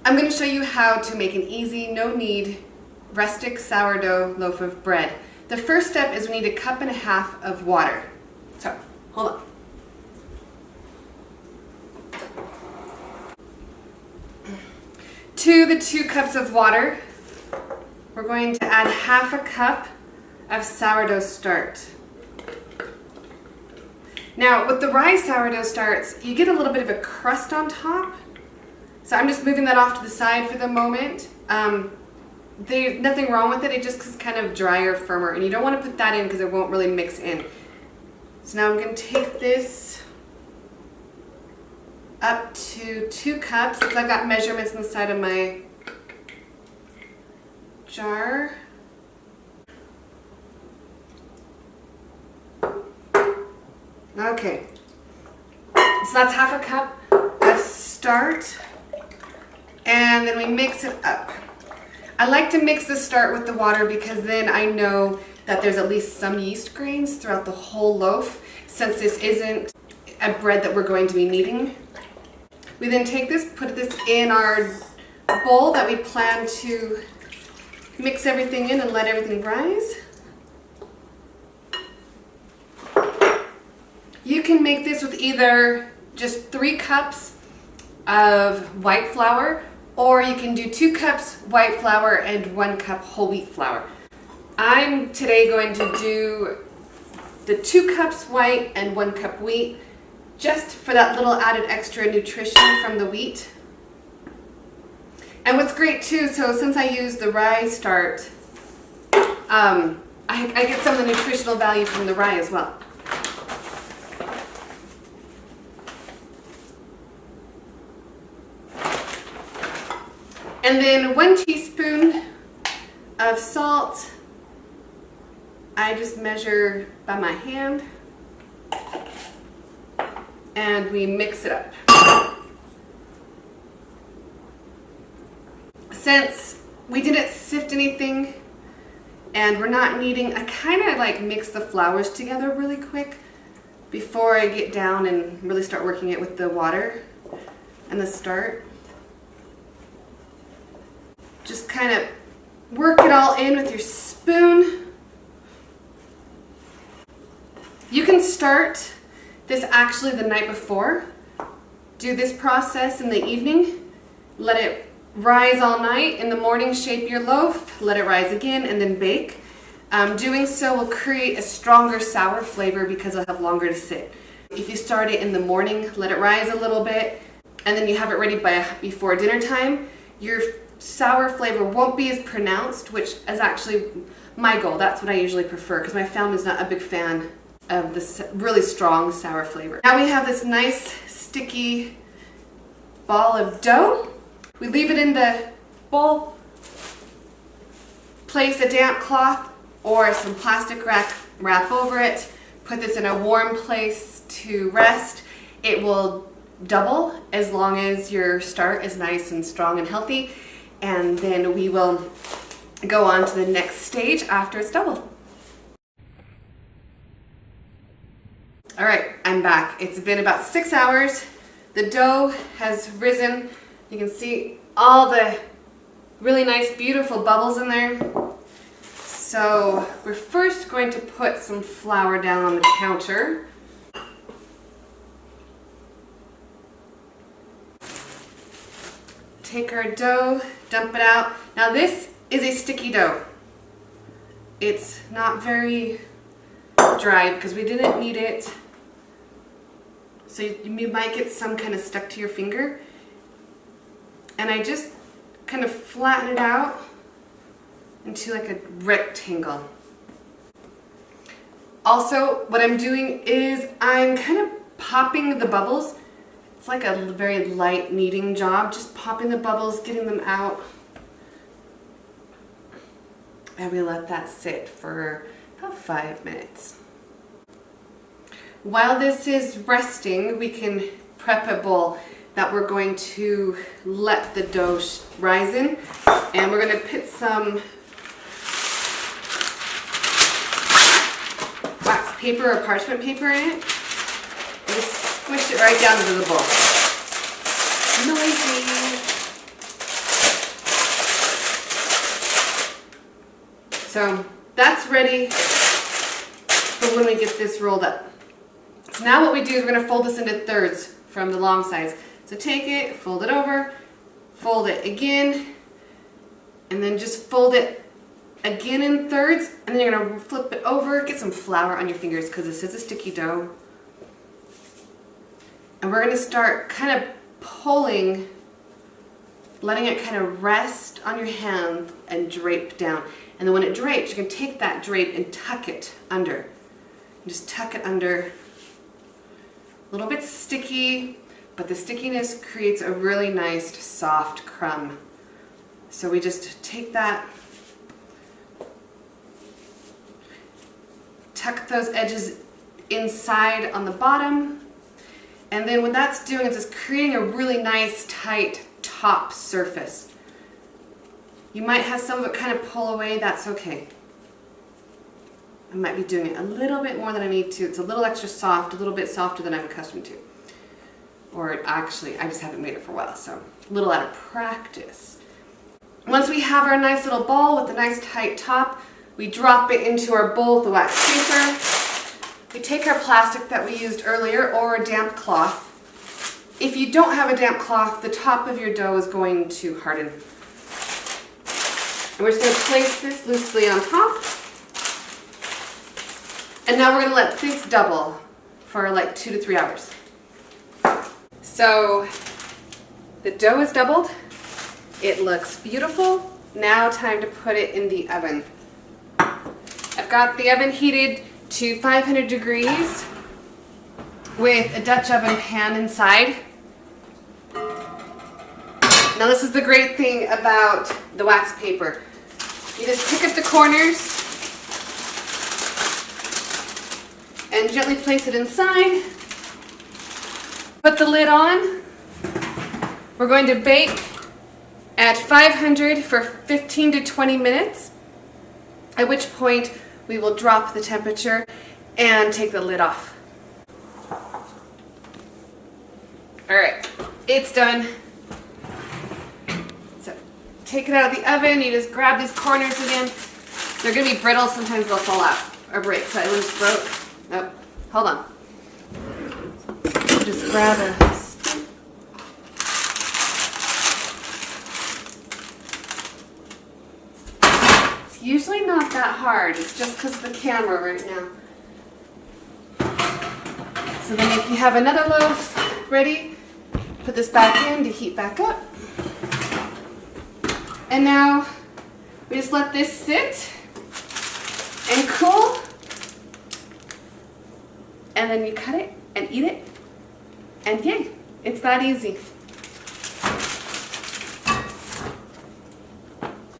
I'm going to show you how to make an easy, no-knead, rustic sourdough loaf of bread. The first step is we need 1.5 cups of water. So, hold on. To the 2 cups of water, we're going to add 1/2 cup of sourdough starch. Now, with the rye sourdough starch, you get a little bit of a crust on top. So I'm just moving that off to the side for the moment. There's nothing wrong with it, it just is kind of drier, firmer, and you don't want to put that in because it won't really mix in. So now I'm going to take this up to 2 cups, because I've got measurements inside of my jar. Okay, so that's 1/2 cup of starch, and then we mix it up. I like to mix the starch with the water because then I know that there's at least some yeast grains throughout the whole loaf, since this isn't a bread that we're going to be kneading. We then take this, put this in our bowl that we plan to mix everything in and let everything rise. You can make this with either just 3 cups of white flour, or you can do 2 cups white flour and 1 cup whole wheat flour. I'm today going to do the 2 cups white and 1 cup wheat, just for that little added extra nutrition from the wheat. And what's great too, so since I use the rye starch, I get some of the nutritional value from the rye as well. And then 1 teaspoon of salt. I just measure by my hand. And we mix it up. Since we didn't sift anything and we're not kneading, I kind of like mix the flours together really quick before I get down and really start working it with the water and the starch. Just kind of work it all in with your spoon. You can start this actually the night before. Do this process in the evening. Let it rise all night. In the morning, shape your loaf. Let it rise again and then bake. Doing so will create a stronger sour flavor because it'll have longer to sit. If you start it in the morning, let it rise a little bit, and then you have it ready before dinner time, your sour flavor won't be as pronounced, which is actually my goal. That's what I usually prefer because my family's not a big fan of this really strong sour flavor. Now we have this nice sticky ball of dough. We leave it in the bowl, place a damp cloth or some plastic wrap over it, put this in a warm place to rest. It will double as long as your starch is nice and strong and healthy, and then we will go on to the next stage after it's doubled. All right, I'm back. It's been about 6 hours. The dough has risen. You can see all the really nice, beautiful bubbles in there. So we're first going to put some flour down on the counter. Take our dough, dump it out. Now this is a sticky dough. It's not very dry because we didn't knead it. So you might get some kind of stuck to your finger. And I just kind of flatten it out into like a rectangle. Also, what I'm doing is I'm kind of popping the bubbles. It's like a very light kneading job, just popping the bubbles, getting them out. And we let that sit for about 5 minutes. While this is resting, we can prep a bowl that we're going to let the dough rise in. And we're going to put some wax paper or parchment paper in it. And squish it right down into the bowl. Noisy. So that's ready for when we get this rolled up. So now what we do is we're going to fold this into thirds from the long sides. So take it, fold it over, fold it again, and then just fold it again in thirds, and then you're going to flip it over, get some flour on your fingers because this is a sticky dough. And we're going to start kind of pulling, letting it kind of rest on your hand and drape down. And then when it drapes, you can take that drape and tuck it under. And just tuck it under. A little bit sticky, but the stickiness creates a really nice soft crumb. So we just take that, tuck those edges inside on the bottom, and then what that's doing is it's creating a really nice tight top surface. You might have some of it kind of pull away, that's okay. I might be doing it a little bit more than I need to. It's a little extra soft, a little bit softer than I'm accustomed to. Or actually, I just haven't made it for a while, so a little out of practice. Once we have our nice little ball with a nice tight top, we drop it into our bowl with the wax paper. We take our plastic that we used earlier or a damp cloth. If you don't have a damp cloth, the top of your dough is going to harden. And we're just going to place this loosely on top. And now we're going to let this double for like 2 to 3 hours. So the dough is doubled. It looks beautiful. Now time to put it in the oven. I've got the oven heated to 500 degrees with a Dutch oven pan inside. Now this is the great thing about the wax paper. You just pick up the corners and gently place it inside. Put the lid on. We're going to bake at 500 for 15 to 20 minutes, at which point we will drop the temperature and take the lid off. All right, it's done. So take it out of the oven. You just grab these corners again. They're gonna be brittle. Sometimes they'll fall out or break. So I just broke. Nope. Hold on. Just grab a spoon. It's usually not that hard. It's just because of the camera right now. So then if you have another loaf ready, put this back in to heat back up. And now we just let this sit and cool. And then you cut it and eat it. And yay, it's that easy.